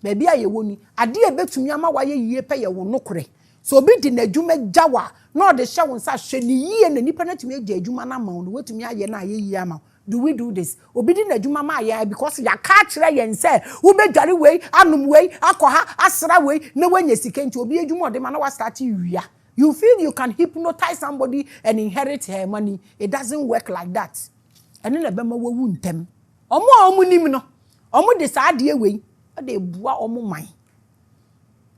Baby a ye woni ade e betumi ama waye yie pe ye wo nokore so obi di n'adwuma gyawa na ode hye wo nsa hye ni yie na nipa na tumi agya adwuma na ma wo wetumi aye na aye yie ama do we do this obi di n'adwuma ma aye because ya ka kire yen say wo bedware wei anum wei akoha asra wei na wanya sika nti obi adwuma ode ma na wa start wia. You feel you can hypnotize somebody and inherit her money. It doesn't work like that. And then bema wo wuntem omo nim no omo de sa de we dey bua omo man.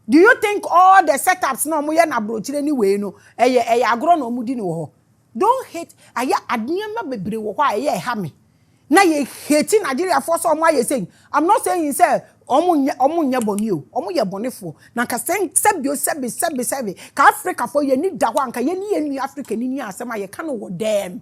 Do you think all the setups no omo ye na brochire ni we no eye agro no omo di no ho? Don't hate aya adniema bebre wo ho eye ha me na ye hate Nigeria for so omo aye saying I'm not saying say omo nya boni o omo ye bonefo na ka sebio sebe ka Africa for ye ni da ho anka ye ni Africa ni asem aye ka no wo dem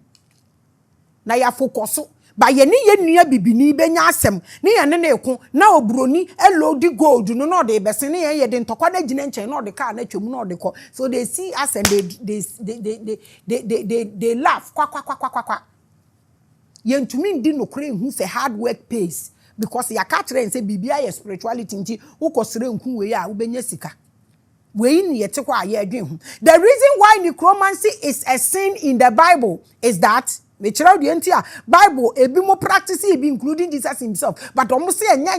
na ya focus ba ye ni ye nua bibini benya asem ni ye ne eko na obroni elodi gold no no de bese ni ye de ntokwa na gine nchen no de car na twemu no de ko so they see us and they laugh kwa ye ntumi ndi no kure hu se hard work pays because ya ka kire say bibia ye spirituality nti ukosere nku we a ubenya sika we ni ye tekwa aye adwen hu. The reason why necromancy is a sin in the Bible is that Bible ebi mo practice ebi including Jesus himself but omo say nya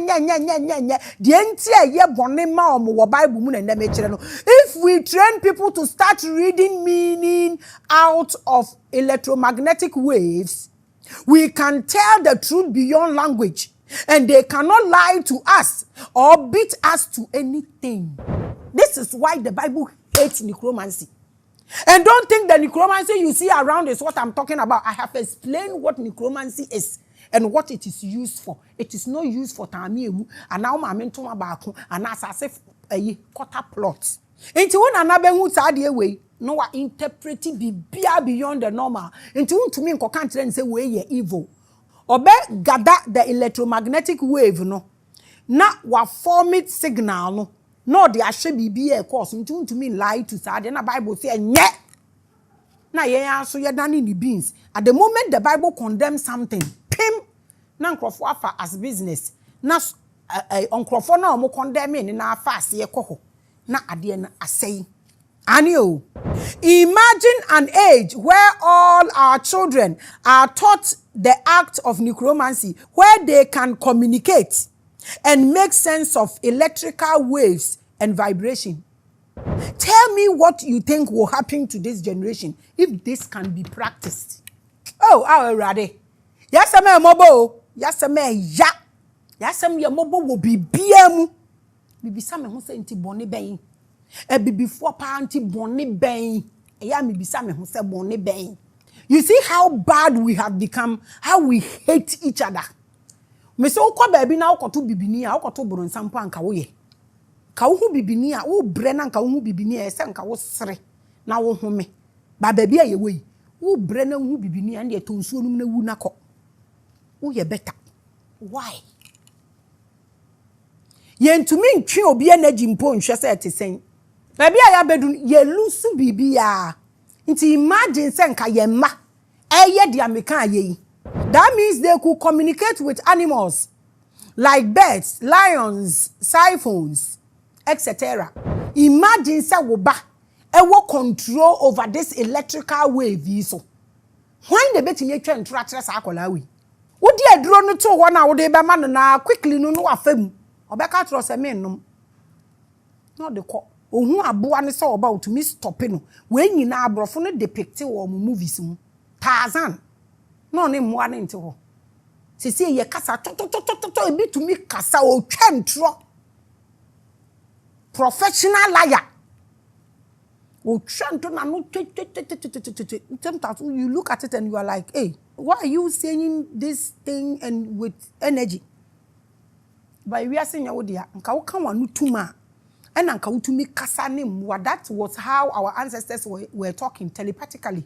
the entia ye bone ma omo wo Bible mu na na me kire no. If we train people to start reading meaning out of electromagnetic waves, we can tell the truth beyond language and they cannot lie to us or beat us to anything. This is why the Bible hates necromancy. And don't think the necromancy you see around is what I'm talking about. I have explained what necromancy is and what it is used for. It is not used for tamiemu and now Maame ntoma baako and as a quarter plot. Enti won anabe hu saade we no wa interpreting bibia beyond the normal. Enti won to me nkoka ntere say we ye evil. Obe gather the electromagnetic wave no na wa form it signal no no de ahwe bibia e course ntun to me lie to say na Bible say nye na ye aso ye dane ni beans. At the moment the Bible condemns something pim na nkrofo afa as business na onkrofo na omo condemn ni na afa ase ye koho na ade na asei anio. Imagine an age where all our children are taught the act of necromancy, where they can communicate and make sense of electrical waves and vibration. Tell me what you think will happen to this generation if this can be practiced. Oh, already. Yes, I'm a mobile. Yes, I'm a ya. Yes, I'm your mobile will be BM. Bibi Sam who say inti bonny bay. A bibi for panty bonny bay. A yammy be Sam who said bonny bay. You see how bad we have become, how we hate each other. Me so kwa baby na ukoto bibini a ukoto buru nsampo anka wo ye ka wo hu bibini a wo bre na anka wo hu bibini a ese anka wo sere na wo home ba baby a ye we wo bre na hu bibini a na to nsuo num na wu na ko wo ye better. Why? Ye ntumi ntwe obi energy mpo nhwe se etesen baby a ya bedu ye lusu bibia nti imagine se nka ye ma eye dia meka aye. That means they could communicate with animals like birds, lions, siphons, etc. Imagine say woba ewo control over this electrical wave so. When the betting twa ntra sa akola we. Wo di aduro no to ho na wo de be ma no na quickly no afam. Obeka tro se me nnum. No de ko. Ohun aboa ne se oba to me stop no. We nyina abrofo no depict wo movies mu. Tarzan. No ne moa ne nte ho. Sisi ye kasa to ebi to me kasa o twentro. Professional liar. O twentro na no you look at it and you are like, "Hey, why are you saying this thing and with energy?" But we are saying ya dia nka wo kan wanu tuma. And nka wo tumi kasa ne moa. That was how our ancestors were talking telepathically.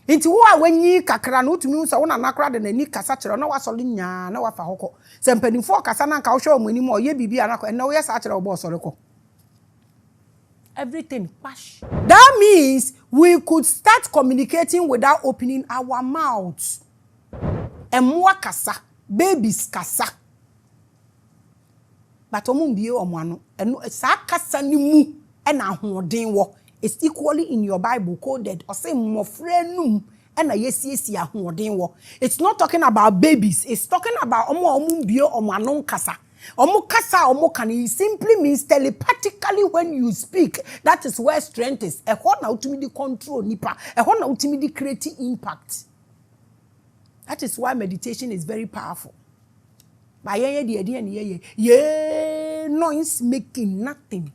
Inti wo a wanyi kakra no tumi nso wo na nakra de nani kasa kire na wasole nya na wafa hokọ sempanifo kasa na nka wo hwe omani mo ye bibia na na wo ye sa kire wo bo sore ko everything pash. That means we could start communicating without opening our mouths. Emwa kasa, babies kasa. but omumbie omwano eno sa kasa ni mu ena ahoden wo is equally in your Bible coded or say mofrenum ena yesiesi ahoden wo. It's not talking about babies, it's talking about omumbie omwano kasa. Omukasa omukani simply means telepathically when you speak. That is where strength is. Ehona ultimately control nipa. Ehona ultimately create impact. That is why meditation is very powerful. By noise making nothing.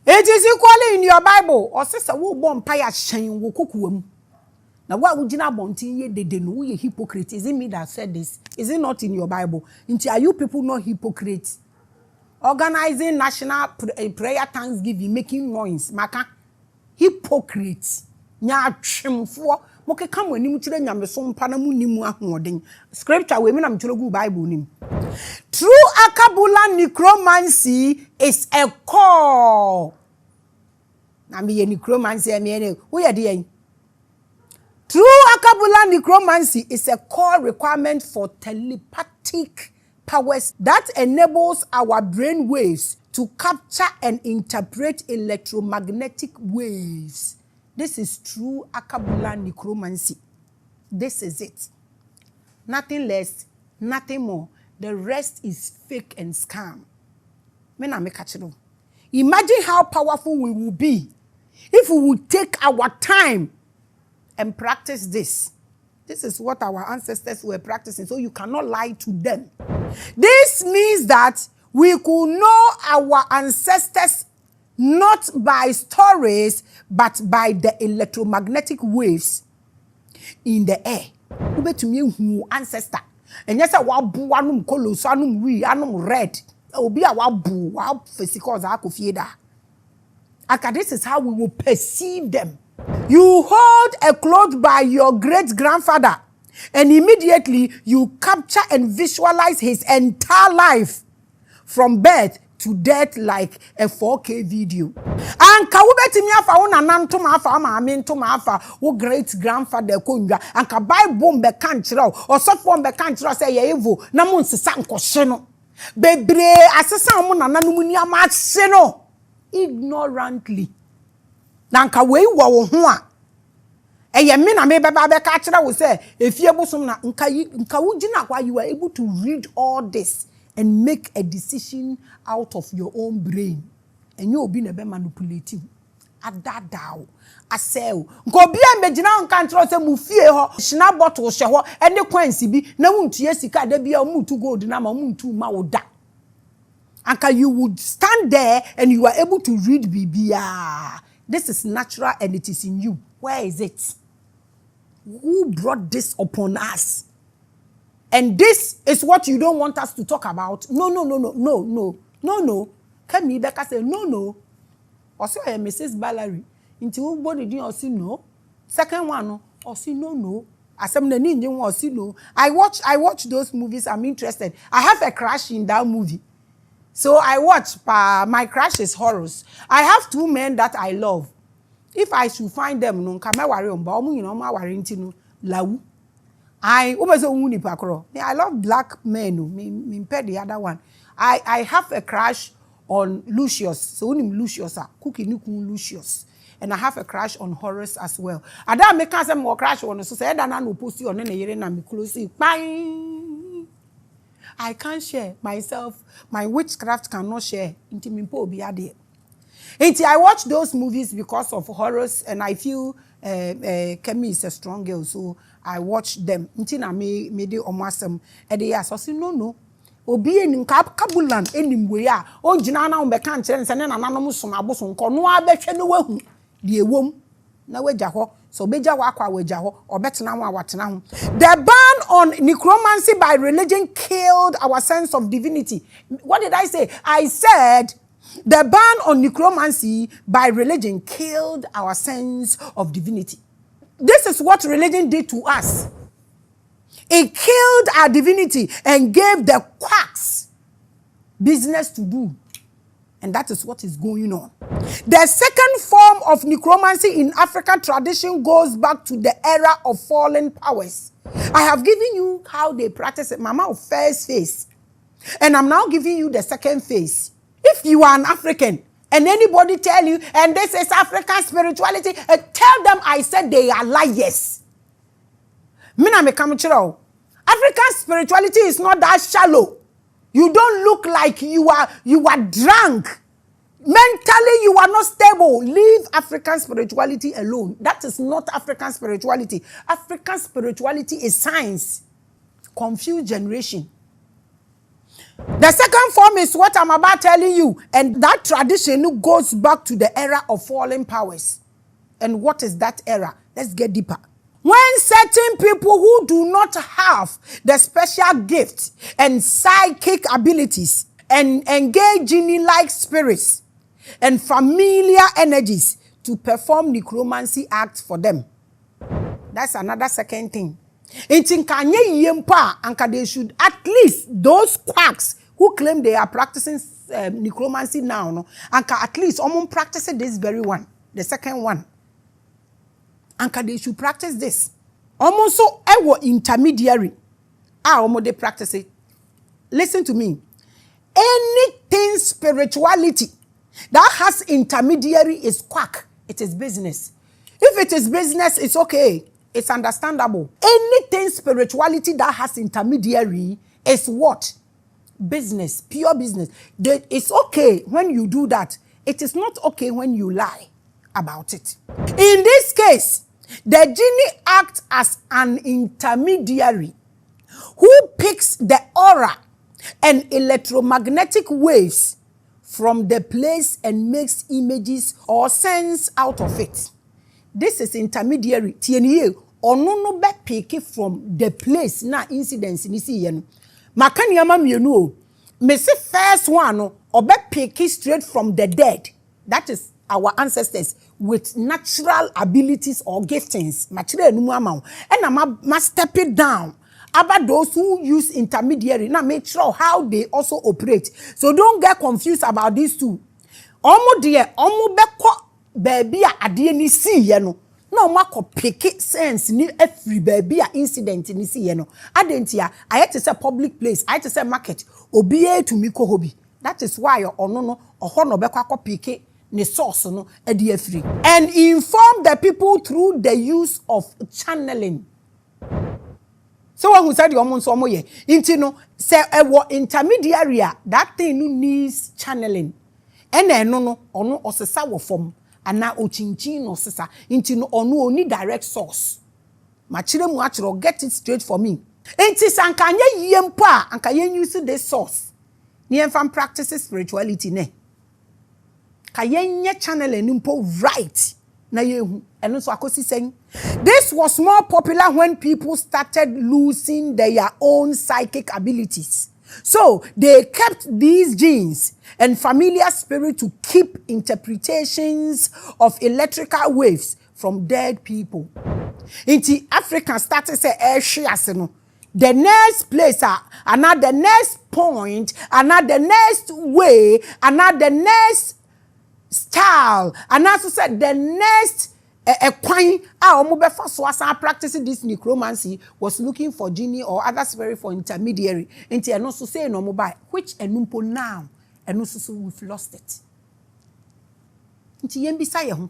It is equally in your Bible. Or says a wo bomb paya shine wo kukuum. Now, why would you not want ye de no ye hypocrite? Is it me that said this? Is it not in your Bible? Are you people not hypocrites? Organizing national prayer thanksgiving, making noise, maka hypocrites. Nya chimfo. Moke come when you children yam so panamu nimu ahoden. Scripture we mean am chologu Bible nim. True akabula necromancy is a call. Na me necromancy me who ye dey? True akabula necromancy is a core requirement for telepathic powers that enables our brain waves to capture and interpret electromagnetic waves. This is true akabula necromancy. This is it. Nothing less, nothing more. The rest is fake and scam. Imagine how powerful we will be if we would take our time and practice this. This is what our ancestors were practicing, so you cannot lie to them. This means that we could know our ancestors not by stories, but by the electromagnetic waves in the air. You bet me who ancestor. And yes, I will boo anum colos, anum we, anum red. It will be a wabu, wow, physical as I could fear that. This is how we will perceive them. You hold a cloth by your great-grandfather, and immediately you capture and visualize his entire life from birth to death like a 4K video. And kawubeti mi afa una nantuma afa maame ntuma afa wo great-grandfather konwa and ka Bible be kan kire o sofo be kan kire say ye evil na mo nsesa nkɔhye no bebre asesa mo nananom ni ama ahye no ignorantly. Nanka we wo ho a eye me na me beba be ka kire wo say efie bosom na nka wo gina kwa you are able to read all this and make a decision out of your own brain, and you will be never manipulative. Adadao, asel. Nko bia megina nka ntro se mu fie ho, shina bottle hye ho, ene kwansi bi na wuntu sika da bia omuntu gold na ma muntu ma woda. Anka you would stand there and you are able to read bibia. This is natural and it is in you. Where is it? Who brought this upon us? And this is what you don't want us to talk about. No. Can me back say no. Also, Mrs. Valerie. Into body didn't or see no. Second one, or see no. As some the ninja or see no. I watch those movies. I'm interested. I have a crush in that movie. So I watch. My crush is horrors. I have two men that I love. If I should find them, no, come worry on Baum, you know, my warranty no lau. I love black men. Me pay the other one. I have a crush on Lucius. So Lucius, Cookie Nuku Lucius. And I have a crush on Horace as well. I don't make some more crush on so say that I no post you on any year and close. I can't share myself. My witchcraft cannot share. I watch those movies because of Horace, and I feel Kemi is a strong girl, so I watch them. Ntina me de omasem. Ede ya so si no. Obi enim kabulan enim we a o gina na o be kan kire nse ne nananom som aboso nko no abehwe no wahu de ewom na wagya ho so beja wa akwa wagya ho obetena ho awatena ho. The ban on necromancy by religion killed our sense of divinity. What did I say? I said the ban on necromancy by religion killed our sense of divinity. This is what religion did to us. It killed our divinity and gave the quacks business to do. And that is what is going on. The second form of necromancy in African tradition goes back to the era of fallen powers. I have given you how they practice it. Mama of first face. And I'm now giving you the second phase. If you are an African and anybody tell you, and this is African spirituality, tell them I said they are liars. Mina me come chiro. African spirituality is not that shallow. You don't look like you are drunk. Mentally, you are not stable. Leave African spirituality alone. That is not African spirituality. African spirituality is science. Confused generation. The second form is what I'm about telling you. And that tradition goes back to the era of fallen powers. And what is that era? Let's get deeper. When certain people who do not have the special gifts and psychic abilities and engage genie-like spirits and familiar energies to perform necromancy acts for them. That's another second thing. In Tinkanye Yempa, and they should at least those quacks who claim they are practicing necromancy now, no, and at least practice this very one, the second one. And they should practice this. Almost so intermediary. They practice it. Listen to me. Anything spirituality that has intermediary is quack. It is business. If it is business, it's okay. It's understandable. Anything spirituality that has intermediary is what? Business. Pure business. It's okay when you do that. It is not okay when you lie about it. In this case, the genie acts as an intermediary who picks the aura and electromagnetic waves from the place and makes images or sense out of it. This is intermediary. Tieniye ono no be pick from the place na incidents ni si ye no. Makani ama mienu o. Me se first one no obe pick straight from the dead. That is our ancestors with natural abilities or giftings. Machire enu ama. And ma step it down about those who use intermediary. Now make sure how they also operate. So don't get confused about these two. Omo beko baby a ade ni si ye no. No mako pick sense ni every baby a incident ni si ye no. Adentia I had to say public place, I had to say market. Obiye to miko hobi. That is why ono no oho no beko pick ne source no edi free. And inform the people through the use of channeling. So when who said your so mo ye inti no say intermediary that thing no needs channeling. Ene no ono osesa wo form ana ochinchin no sesa inti no ono oni direct source. Machire mu achiro get it straight for me. Inti sankanye yempo a anka yen use this source. Ni enfam practices spirituality ne. Kayenye channel enimpo right na yehu eno so akosi sen. This was more popular when people started losing their own psychic abilities. So they kept these genes and familiar spirit to keep interpretations of electrical waves from dead people. Inti African started say no. The next place, another next point, another next way, another next style, and also said the next quine omobefa so as practicing this necromancy was looking for genie or other spirit for intermediary. Inti and also say no mobile, which enumpo now, and also we've lost it. Inti yembisa ye ho.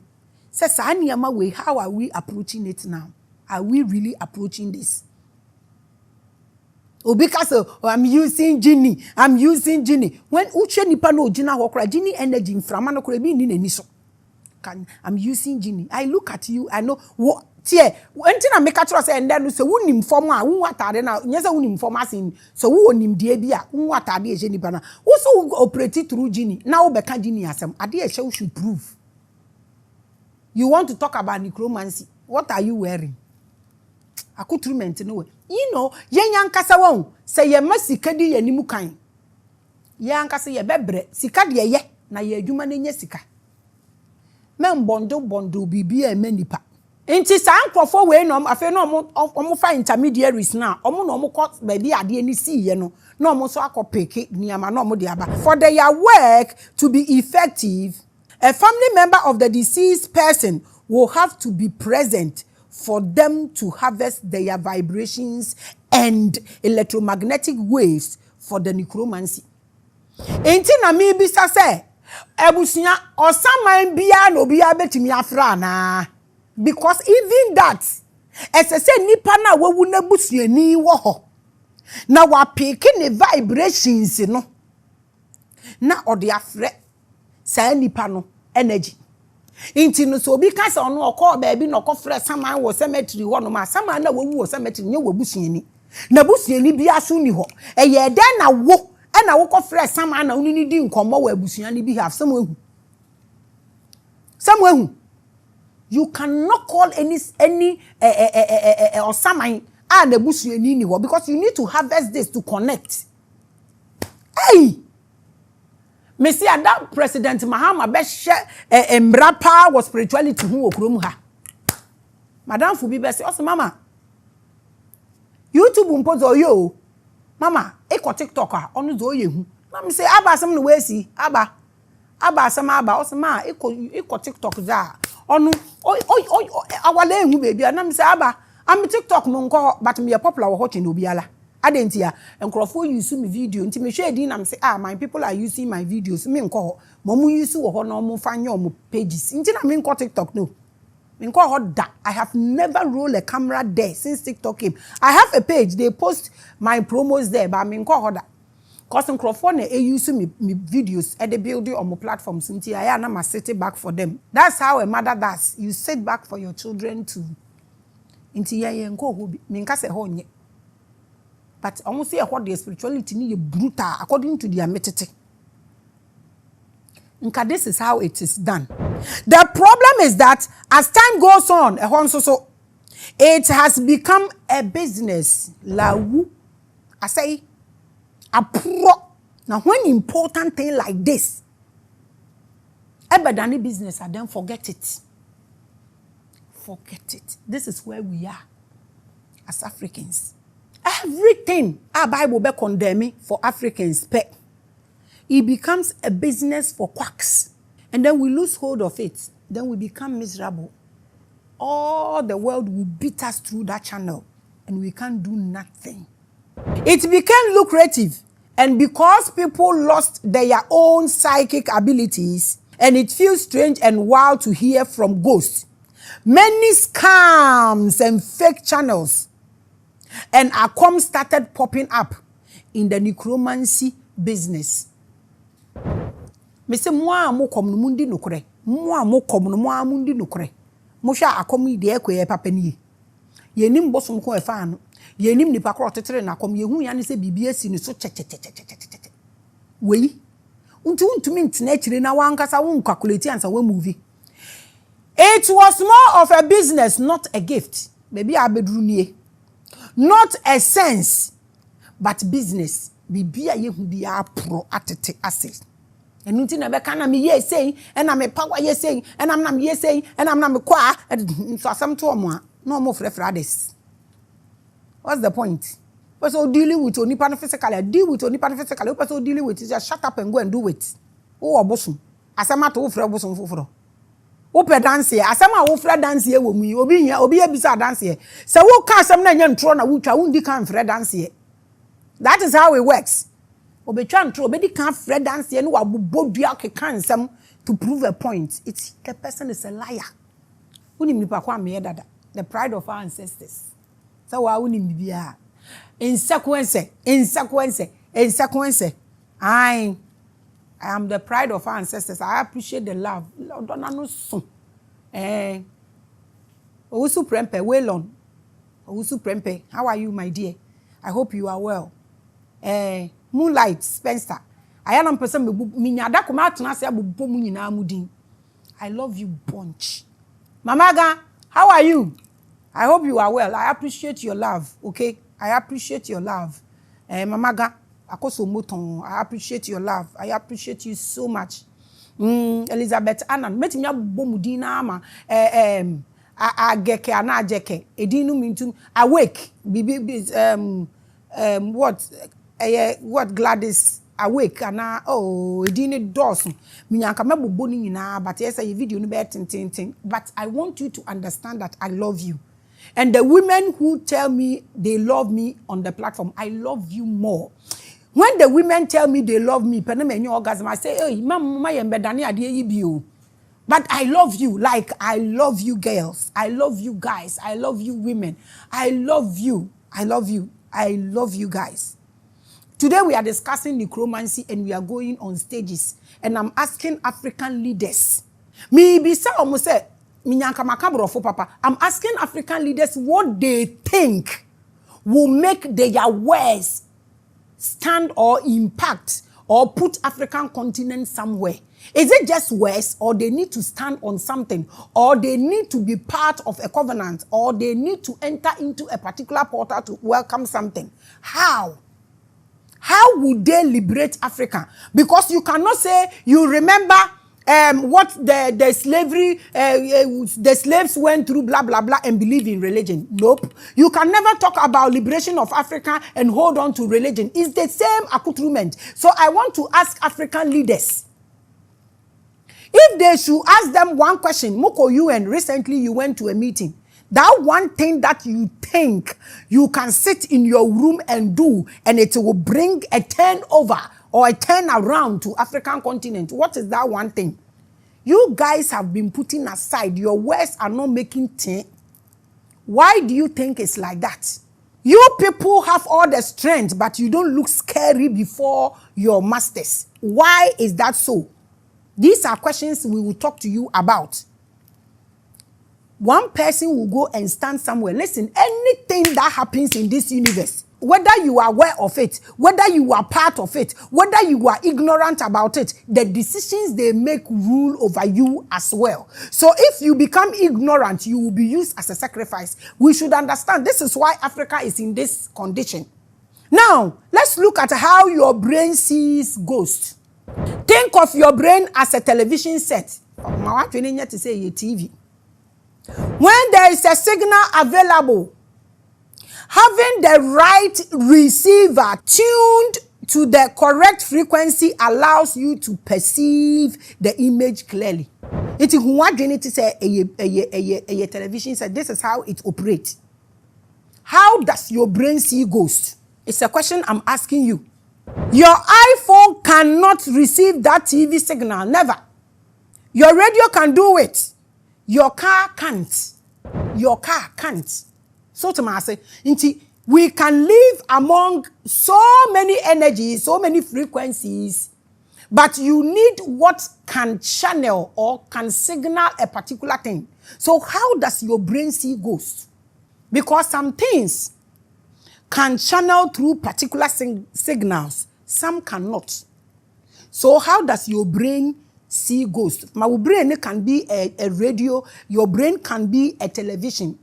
Says aniyama way, how are we approaching it now? Are we really approaching this? Oh, because I'm using genie. I'm using genie. When uche nipa no gina hokra, genie energy in framano krebi ni niso. I'm using genie. I look at you. I know what. Tie. Entina make a say and then say unim forma. Unwatade na. Nyesa unim forma sin. So unim diebia. Unwatade e genie bana. Also operate through genie. Now beka genie asem. Ade e should prove. You want to talk about necromancy? What are you wearing? Accoutrement no way. You know, yen yankasa won say ye masika di ye nimu kan. Yankasa ye bebre sika de ye na ye adwuma na nya sika. Men bondo bibia emanipa. Enti sa ankrofo we no afa no omo fa intermediaries na omo no omo court baby ade ni si ye no na omo so akopeke niama na omo de aba. For their work to be effective, a family member of the deceased person will have to be present for them to harvest their vibrations and electromagnetic waves for the necromancy. Enti na me bisa se ebusuya osaman bia no bia betimi afra na because even that esese nipa na wawu na busuani wo ho na wa pick ne vibrations no na ode afre sa nipa no energy inti no so obi ka se ono okọ baabi no okofre saman wo cemetery ho no ma saman na wawu wo cemetery nye wabusuani na busuani bia so ni ho eye den na wo na wo kofre saman na unini di nkomo wa abusuani bi have some ehu you cannot call any or saman na abusuani ni ho because you need to harvest this to connect. Hey, me see that President Mahama be share embrapa was spirituality hu okrom ha. Madam Fubi be say, "Oh mama, YouTube mpozo yo. Mama, eko TikTok a onu zo ye hu." Na me say, "Aba asem no we si, aba asem aba, o se ma eko TikTok za. Onu awale hu baby." Na me say, "Aba, am TikTok mo nko but me popular wo watching obi ala." Adentia enkrofo use me video nti me hwe din na me say my people are using my videos me nko mo mu use wo ho no mo fanye o mo pages nti na me nko TikTok no me nko ho da. I have never rolled a camera there since TikTok came. I have a page, they post my promos there but me nko ho da cause enkrofo na use me videos e dey build on my platforms nti I na ma sit back for them. That's how a mother does. You sit back for your children too. Nti ye nko ho bi me nka se ho nye. But almost say what their spirituality ni brutal according to their metete. Nka this is how it is done. The problem is that as time goes on, it has become a business. Lawu, I say, a pro. Now when important thing like this, ebadani business, I then forget it. Forget it. This is where we are as Africans. Everything our Bible be condemning for Africans, it becomes a business for quacks. And then we lose hold of it. Then we become miserable. All the world will beat us through that channel. And we can't do nothing. It became lucrative. And because people lost their own psychic abilities, and it feels strange and wild to hear from ghosts, many scams and fake channels and Acom started popping up in the necromancy business. Me say mo kom no mundi nokore. Mo kom no mundi nokore. Mo hwa Acom de ekoye papa ni. Ye nim bosom ko e fa no. Ye nim nipa kro tetere na Acom ye hu ya ne se bibia si ni so che. Wei. Untumi ntena akire na wankasa won calculate ansa we movie. It was more of a business, not a gift. Baby abedru nie. Not a sense, but business. Bibia ye hu bia pro atete assets. And unti na be kana me ye saying, and I'm a power ye saying, and I'm not ye saying, and I'm not kwa, and so some to mo no more frefrades. What's the point? But so dealing with only pan physically, deal with only pan physically, but so dealing with is just shut up and go and do it. Oh, bosom. Asama to frɛ bosom foforo. Ope dance here, asama wo frɛ dance here wo mu, obi ebisa dance here. So wo ka asam na nya ntro na wutwa wundi kan frɛ dance here. That is how it works. Obetwa ntro, obedi kan frɛ dance here no wabobodua keka nsam to prove a point. It's the person is a liar. Unim nipa kwa me dada. The pride of our ancestors. So wa unim bibia. In sequence. I am the pride of our ancestors. I appreciate the love. Owusu Prempe, Waylon. Owusu Prempe, how are you, my dear? I hope you are well. Moonlight, Spencer. I am person minyada kuma atena se abobbo mu nyina amudin. I love you bunch. Mamaga, how are you? I hope you are well. I appreciate your love, okay? I appreciate your love. Mamaga, akoso moton. I appreciate your love. I appreciate you so much. Elizabeth Annan, metimi abobbo mudin na ama ageke ana ageke. Edinu mintum awake. What Gladys awake ana edini dosu. Minyanka mebobbo ni nyina but yes say video no be tin. But I want you to understand that I love you. And the women who tell me they love me on the platform, I love you more. When the women tell me they love me, orgasm, I say, hey, but I love you, like I love you girls. I love you guys. I love you women. I love you. I love you. I love you guys. Today we are discussing necromancy and we are going on stages. And I'm asking African leaders. I'm asking African leaders what they think will make their words stand or impact or put African continent somewhere. Is it just words, or they need to stand on something, or they need to be part of a covenant, or they need to enter into a particular portal to welcome something? How? How would they liberate Africa? Because you cannot say you remember what the slavery, the slaves went through, blah, blah, blah, and believe in religion. Nope. You can never talk about liberation of Africa and hold on to religion. It's the same accoutrement. So I want to ask African leaders, if they should ask them one question, Moko UN, recently you went to a meeting. That one thing that you think you can sit in your room and do, and it will bring a turnover or a turnaround to African continent. What is that one thing? You guys have been putting aside. Your words are not making thing. Why do you think it's like that? You people have all the strength, but you don't look scary before your masters. Why is that so? These are questions we will talk to you about. One person will go and stand somewhere. Listen, anything that happens in this universe, whether you are aware of it, whether you are part of it, whether you are ignorant about it, the decisions they make rule over you as well. So if you become ignorant, you will be used as a sacrifice. We should understand this is why Africa is in this condition. Now, let's look at how your brain sees ghosts. Think of your brain as a television set. To say a TV. When there is a signal available, having the right receiver tuned to the correct frequency allows you to perceive the image clearly. It is what you need to say a television set. This is how it operates. How does your brain see ghosts? It's a question I'm asking you. Your iPhone cannot receive that TV signal. Never. Your radio can do it. Your car can't. Your car can't. So to say, we can live among so many energies, so many frequencies, but you need what can channel or can signal a particular thing. So how does your brain see ghosts? Because some things can channel through particular signals, some cannot. So how does your brain see ghosts? My brain can be a radio, your brain can be a television.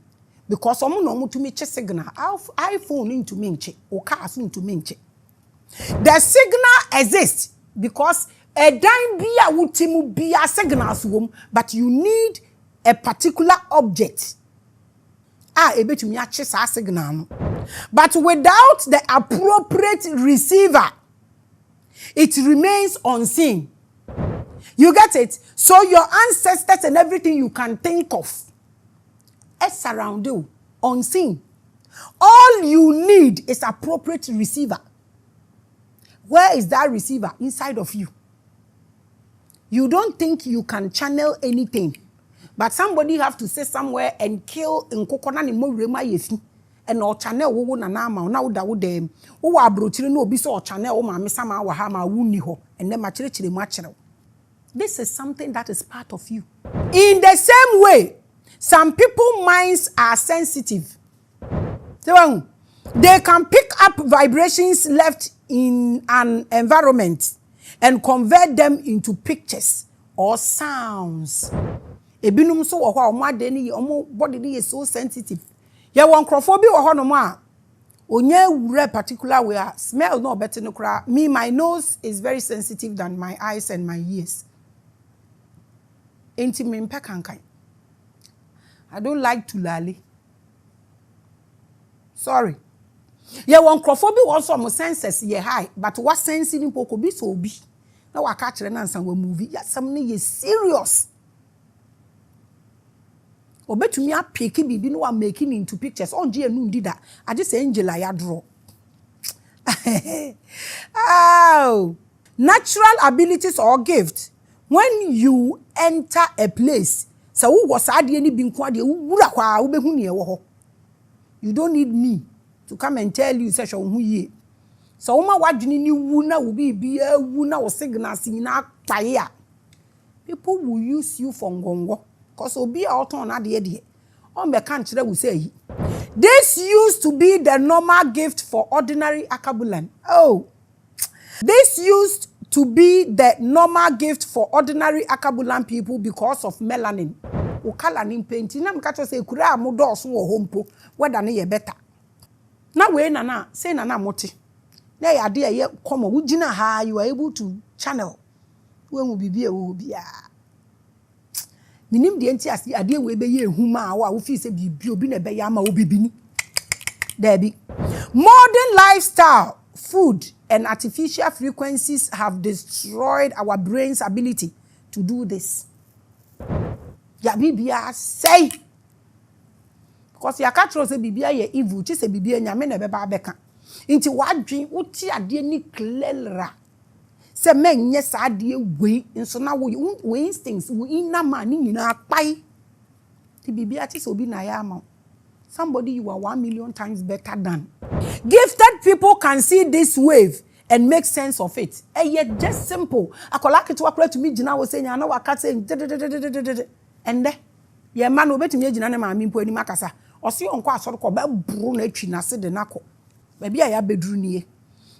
Because someone no to me signal, iPhone into me, or cars into me. The signal exists because a dime be a would be a signal, but you need a particular object. A bit to me a signal. But without the appropriate receiver, it remains unseen. You get it? So your ancestors and everything you can think of is around you, unseen. All you need is appropriate receiver. Where is that receiver? Inside of you. You don't think you can channel anything, but somebody have to say somewhere and kill in kokona ni mo rema yefi. And or channel wo na na ma na wo da wo dem wo wa abrochire no obi so channel wo ma mesama wa ha ma wuni ho enne ma chire mu akire. This is something that is part of you. In the same way, some people's minds are sensitive. So they can pick up vibrations left in an environment and convert them into pictures or sounds. Ebinum so wo ho omo body is so sensitive. Ya won crofo bi wo ho no mo a onye wure particular way smell no better no kra. Me, my nose is very sensitive than my eyes and my ears. Enti me mpe kankan. I don't like to lali. Sorry. Ya won crofo bi wo so mo senses ye high, but what sense ni poko bi so obi. Na wa ka kire na nsan wa movie. Ya sam ne ye serious. Obetumi apeki bibi no wa making into pictures on je enu ndida age say angela ya draw Oh, natural abilities or gifts. When you enter a place, so who was any being quite you don't need me to come and tell you such who ye. So what you need wuna will be a wuna or signals in our tire. People will use you for ngongo, cause will be out on at the idea. On the country will say. This used to be the normal gift for ordinary Akabulan. Oh, this used to be the normal gift for ordinary Akabulan people because of melanin. Ukalanin painting. I'm catch say kura amudo so hompo. Whether ne better. Now we nana say nana moti. Na ya de ye come ujina ha you are able to channel. When will be a minim de enti ase ade we be ye huma a wo fi se bibi obi na be ya ma obi bini there be modern lifestyle food and artificial frequencies have destroyed our brain's ability to do this ya bibia say because ya ka tro se bibia ye evil chi se bibia nyame na be ba beka nti wadwen uti ade ni clearer se menye saade we nso na we instincts we inna man ni na pai ti bibia ti so bi na ya ma somebody you are 1 million times better than. Gifted people can see this wave and make sense of it. And yet just simple. Akola ke to akora to me gina wo say nya na waka say and there ye man obetumi agina na maame mpo ani makasa ose onko asoro ko ba buru na atwi na se de nako ba bia ya beduru nie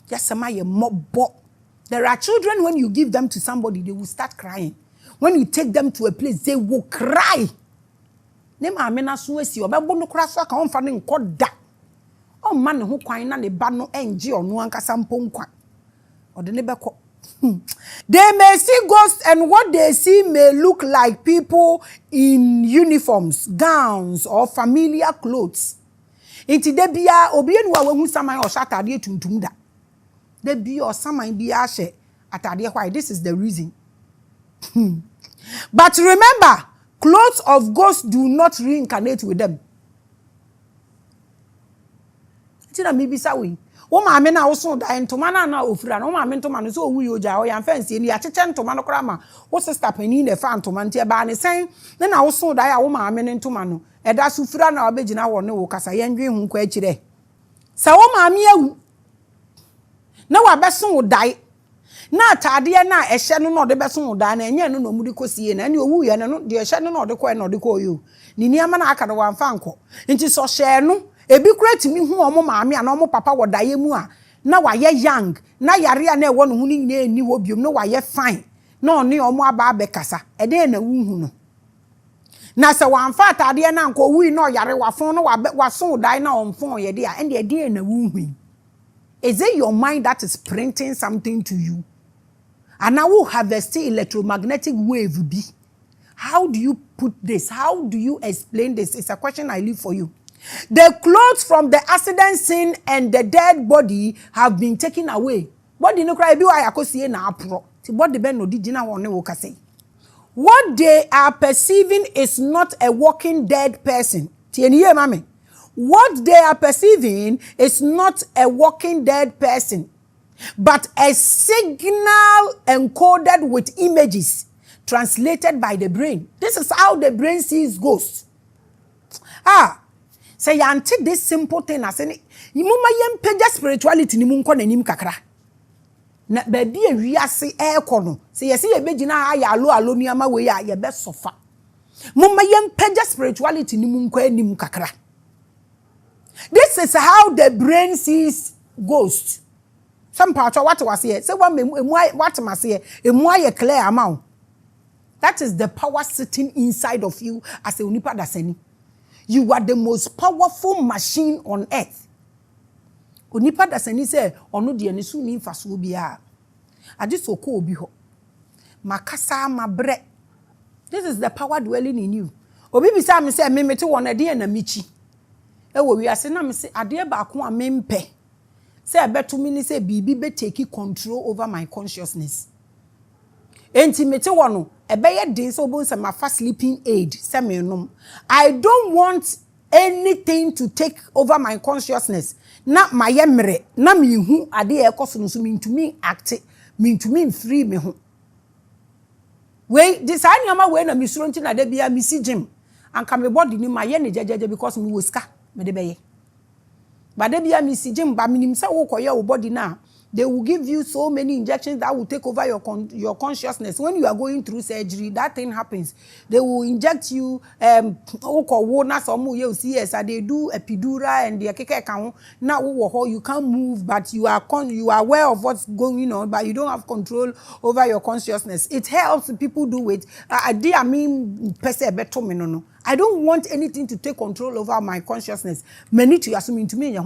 yasema ye mobo. There are children, when you give them to somebody, they will start crying. When you take them to a place, they will cry. Ne maame na so esi obebo no kra so aka onfa ne nkoda. O man ho kwan na ne ba no enje ono ankasa mponkwa. Ode ne beko. They may see ghosts, and what they see may look like people in uniforms, gowns, or familiar clothes. Inti de bia obi enu a wehu saman o shatade tuntum da. They be or someone be ashe atade why this is the reason. But remember, clothes of ghosts do not reincarnate with them. Tina me bisa we. O maame na wo so da entoma na ofura na o maame ntoma no so owu yoja o yan fancy ni ya cheche ntoma no kra ma wo sister pani na fa ntoma ntia ba ne sen na wo so da ya wo maame ne ntoma no eda so fura na obegina wo ne wo kasa yendwe hu kwa akire. Sa wo maame awu na wa beso udai na atade na ehye no de beso udai na enye no mudi kosie na ne owu ye no de ehye no de ko no de ko yo ni niama na aka no wanfa nko nti so hye no ebi kreti mi hu omo maame a na omo papa wodaye mu a na wa ye young na yare a na ewo no hu ni ni wo biom na wa ye fine na oni omo aba abekasa ede na wuhu no na se wanfa atade na nko owu no yare wafon no wa so udai na omfon ye de a ende ede na wuhu. Is it your mind that is printing something to you? And now we harvest electromagnetic wave be. How do you put this? How do you explain this? It's a question I leave for you. The clothes from the accident scene and the dead body have been taken away. What did you cry? What they are perceiving is not a walking dead person. What they are perceiving is not a walking dead person, but a signal encoded with images translated by the brain. This is how the brain sees ghosts. Say you anti this simple thing as any you mumma spirituality ni munko nanim kakra. Na baby e wiase e kono. Say yesi ye begina ha ya alo niama we ya ye be sofa. Mumma yempagya spirituality ni munko anim kakra. This is how the brain sees ghosts. Some part of what was here. Say what must say? A clear amount. That is the power sitting inside of you as a unipa daseni. You are the most powerful machine on earth. Unipa daseni say onu de anisu ni mfaso bia. Ajiso ko obi ho. Makasa mabre. This is the power dwelling in you. Obi bisa me say me mete wona de na michi. Ewo wi ase na me se ade ba ko a mempe se ebetumi ni se bibi be take control over my consciousness enti mete wono ebe ye din se obon se ma fa sleeping aid se me nom. I don't want anything to take over my consciousness. Na my yemre, na me hu ade e koso no so me ntumi act, me ntumi free me ho. We this anyama we na me suro nti na da bia me si gym. Anka me body ni ma ye ne jejeje because me wo ska me de beye. But da bia me si gym ba minim se wo koye wo body na. They will give you so many injections that will take over your consciousness. When you are going through surgery, that thing happens. They will inject you. They do epidural and the now you can't move, but you are aware of what's going on, but you don't have control over your consciousness. It helps people do it. I don't want anything to take control over my consciousness. Many to assuming to me.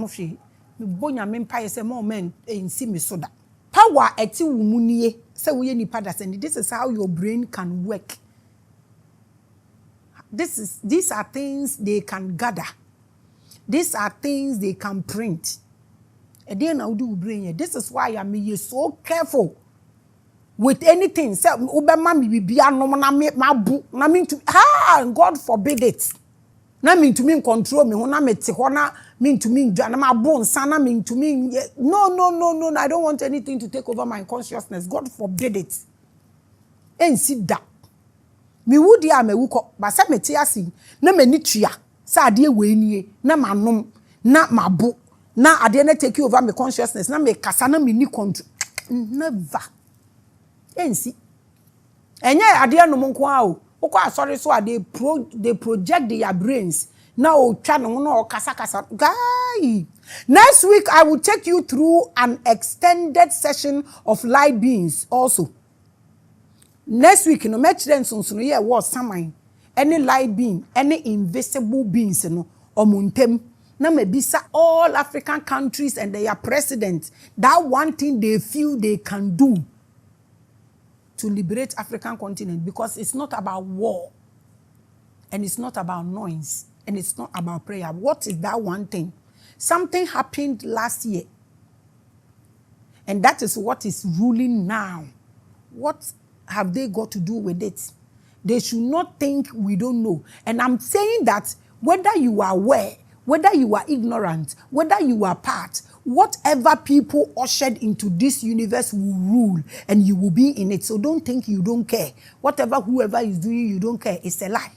Bonya mempa say more men in see me soda. Power eti wumunie say we nipa da send. This is how your brain can work. These are things they can gather. These are things they can print. And then I do brain. This is why I am so careful with anything. Say Obama mi bibia no na me mabu na mean to God forbid it. Na mean to me control me na me te ho na mean to me na ma bon sana mean to me no I don't want anything to take over my consciousness. God forbid it. En sit da me wudi a me wuko ba se me te ase na mani tua sa ade we nie na manom na mabo na ade na take over my consciousness na me kasa na me ni control never en si enye ade no nko a o sorry so they project their brains. Now kasa guy. Next week I will take you through an extended session of light beings also. Next week no match then so yeah was samai. Any light being, any invisible beings no omuntem. Na mebisa all African countries and their presidents that one thing they feel they can do to liberate African continent, because it's not about war and it's not about noise and it's not about prayer. What is that one thing? Something happened last year and that is what is ruling now. What have they got to do with it? They should not think we don't know. And I'm saying that whether you are aware, whether you are ignorant, whether you are part, whatever people ushered into this universe will rule and you will be in it. So don't think you don't care. Whatever whoever is doing, you don't care. It's a lie.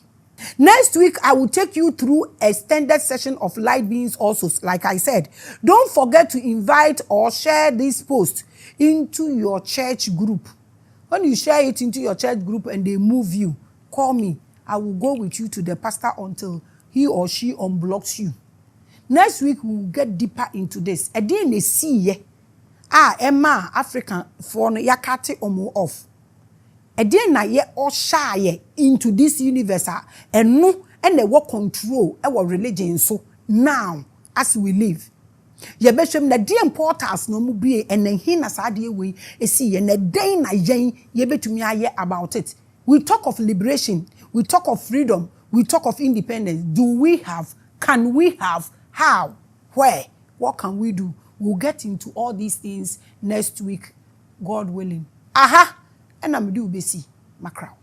Next week, I will take you through a extended session of light beings also. Like I said, don't forget to invite or share this post into your church group. When you share it into your church group and they move you, call me. I will go with you to the pastor until he or she unblocks you. Next week, we will get deeper into this. A day ne see Emma African for yakati omo off. A day na ye or shy into this universe and no and they will control our religion so now as we live. Ye beshem na dear portals no mu be and then he na sadie we see and a day na yen ye betumi aye about it. We talk of liberation, we talk of freedom, we talk of independence. Do we have? Can we have? How? Where? What can we do? We'll get into all these things next week, God willing. Aha! And I'm do busy, my crowd.